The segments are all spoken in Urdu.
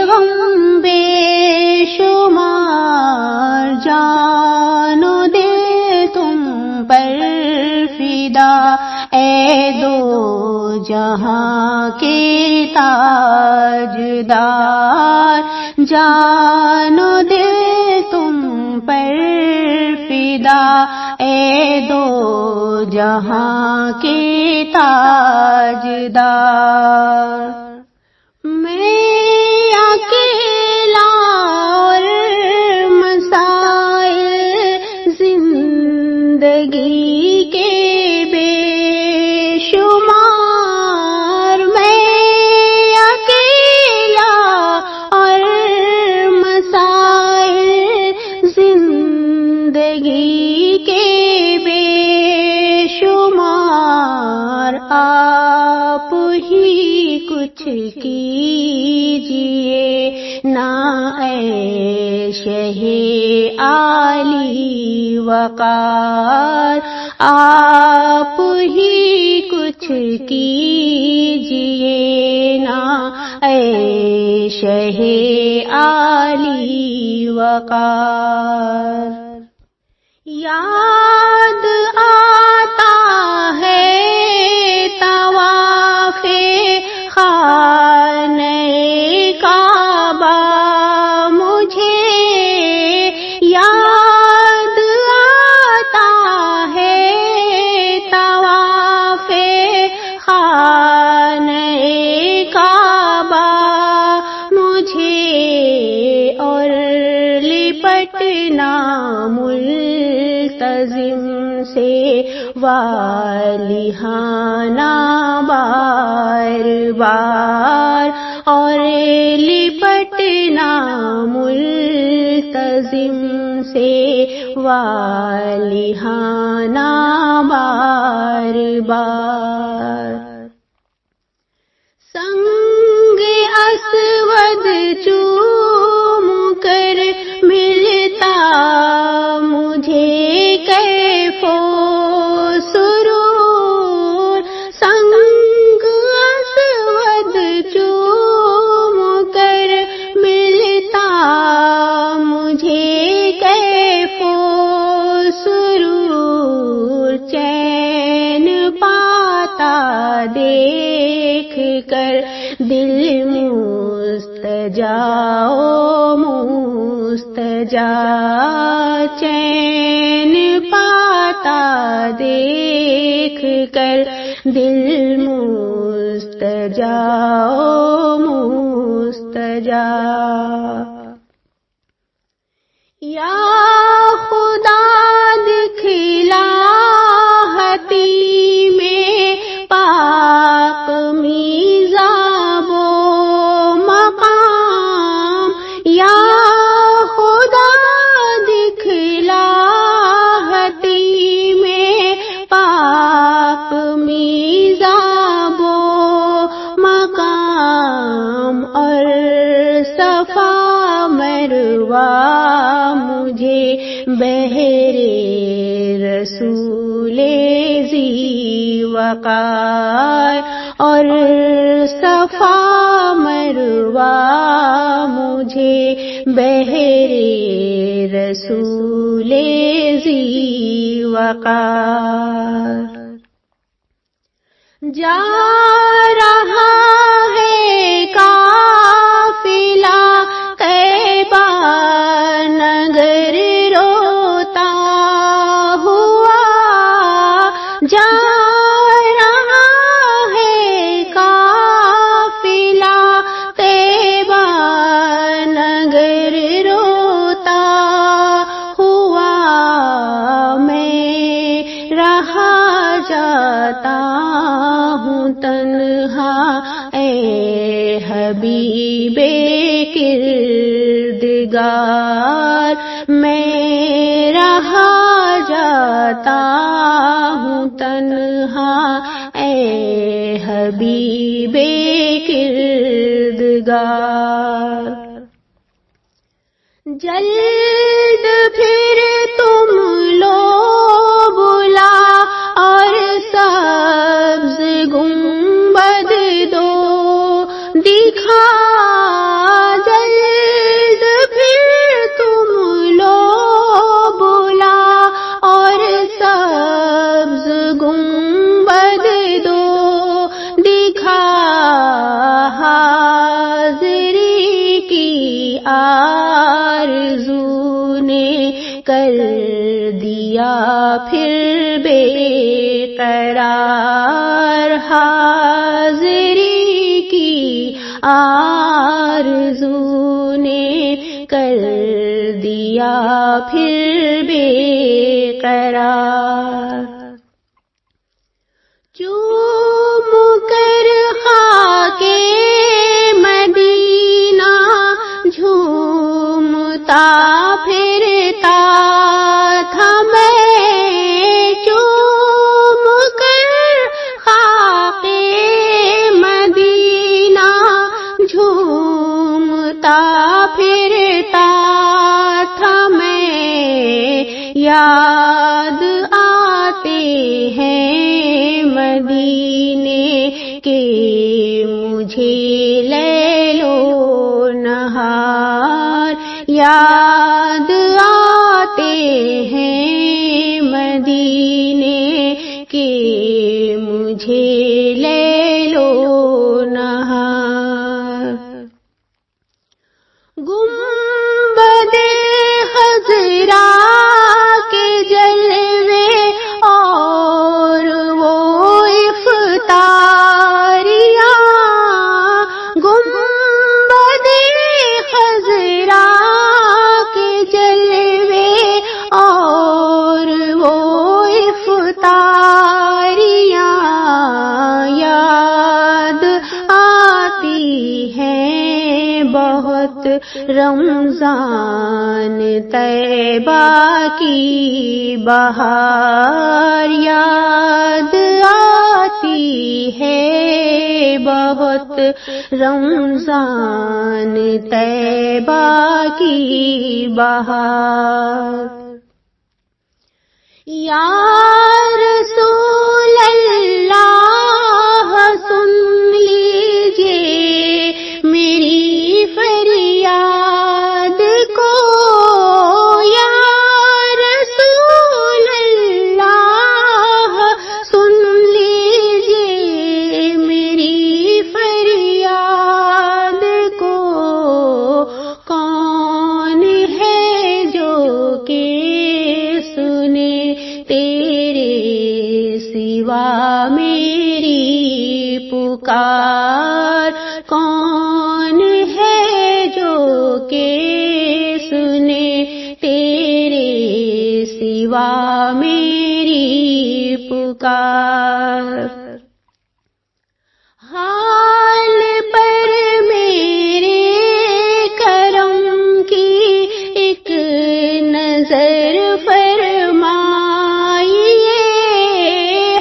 غم بے شمار، جان و دل تم پر فدا، اے دو جہاں کے تاجدار، جان و دل تم پر فدا، اے دو جہاں کے تاجدار۔ میں اکیلا اور مسائل زندگی کے بے شمار، میں اکیلا اور مسائل زندگی کے بے شمار، آپ ہی کچھ کیجئے نا اے شہ عالی وقار، آپ ہی کچھ کیجئے نا اے شہ عالی وقار۔ یاد آتا ہے طواف خانہ کعبہ مجھے، یاد آتا ہے طواف خانہ کعبہ مجھے، اور لپٹنا ملتزم سے والہانہ بار بار، اور لپٹنا ملتزم سے والہانہ بار بار۔ سنگ اسود چوم کر ملتا مجھے کیف و سرور، سنگ اسود چوم کر ملتا مجھے کیف و سرور، چین پاتا دیکھ کر دل مستجا مستجا، چین پاتا دیکھ کر دل مستجا مستجا۔ یا خدا دکھلا حتیم پاک میزاب و مقام، یا خدا دکھلا حتیم پاک میزاب و مقام، اور صفا مروہ مجھے بہر رسول ذی وقار، اور صفا مروہ مجھے بہر رسول ذی وقار۔ جا رہا ہے قافلہ طیبہ نگر روتا ہوا، جا رہا ہے قافلہ طیبہ نگر روتا ہوا، میں رہا جاتا ہوں تنہا اے حبیب کردگار، میں رہا جاتا ہوں تنہا اے حبیب کردگار۔ جلد پھر تم لو بلا اور سبز گنبد دو دکھا، کی آرزو نے کر دیا پھر بے قرار، حاضری کی آرزو نے کر دیا پھر بے قرار۔ چوم کر خاک مدینہ جھومتا پھرتا تھا میں، چوم کر خاک مدینہ جھومتا پھرتا تھا میں، یاد آتے ہیں مدینے کے مجھے لیل و نہار، یاد آتے ہیں مدینے کے مجھے لیل و نہار۔ گنبد خضرا کے جلوے اور وہ افطاریاں، گنبد خضرا کے جلوے اور وہ افطاریاں یاد آتی ہیں بہت رمضان طیبہ کی بہار، یاد آتی ہے بہت رمضان طیبہ کی بہار۔ یا رسول اللہ سن لیجئے میری فریاد کو، یا رسول اللہ سن لیجئے میری فریاد کو، کون ہے جو کہ سنے تیرے سوا میری پکار، کون ہے جو کہ سنے تیرے سوا میری پکار۔ حال پر میرے کرم کی ایک نظر فرمائیے،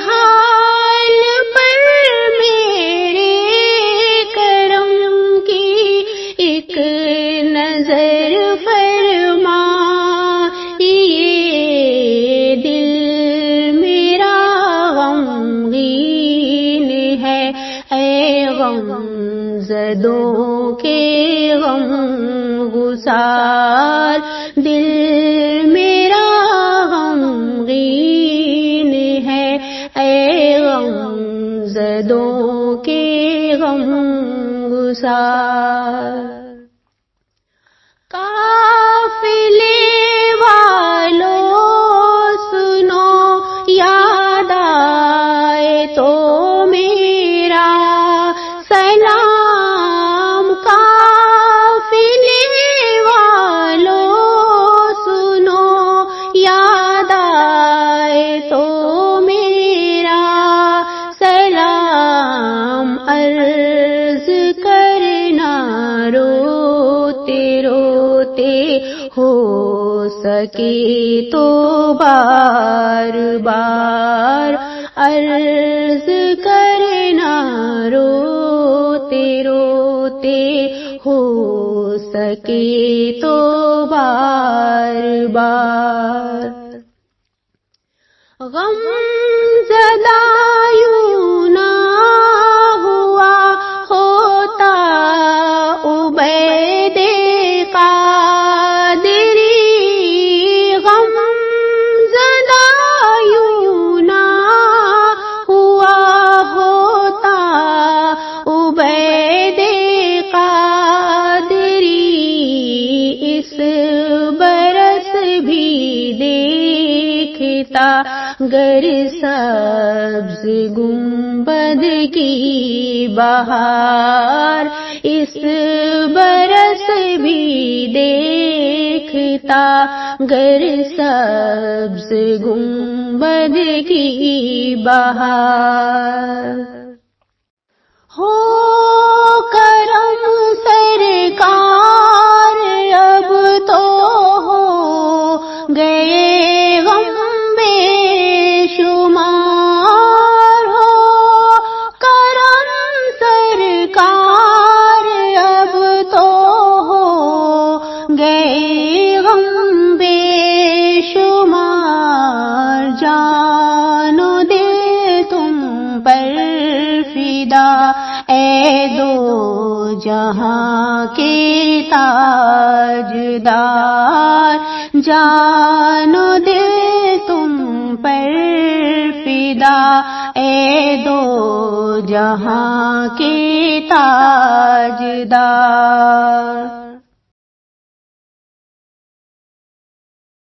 حال پر میرے کرم کی ایک نظر فرمائیے، دل میرا غمگین ہے، اے غم زدوں کے غم گسار، دل میرا غمگین ہے، اے غم زدوں کے غم گسار۔ قافلے والوں سنو یاد آئے تو میرا سلام، قافلے والوں سنو یاد آئے تو میرا سلام، عرض کرنا روتے روتے ہو سکے تو بار بار، عرض کرنا روتے روتے ہو سکے تو بار بار۔ غم زدہ یوں نہ ہوا ہوتا عبید قادری، غم زدہ یوں نہ ہوا ہوتا عبید قادری، دیکھتا گر سبز گنبد کی بہار اس برس بھی دیکھتا گر سبز گنبد کی بہار ہو کرم سرکار اب تو ہو گئے غم بے شمار ہو کرم سرکار اب تو ہو گئے غم بے شمار جانو دے تم پر فدا اے دو جہاں کے تاجدار جانو دے تم پر فدا اے دو جہاں کے تاجدار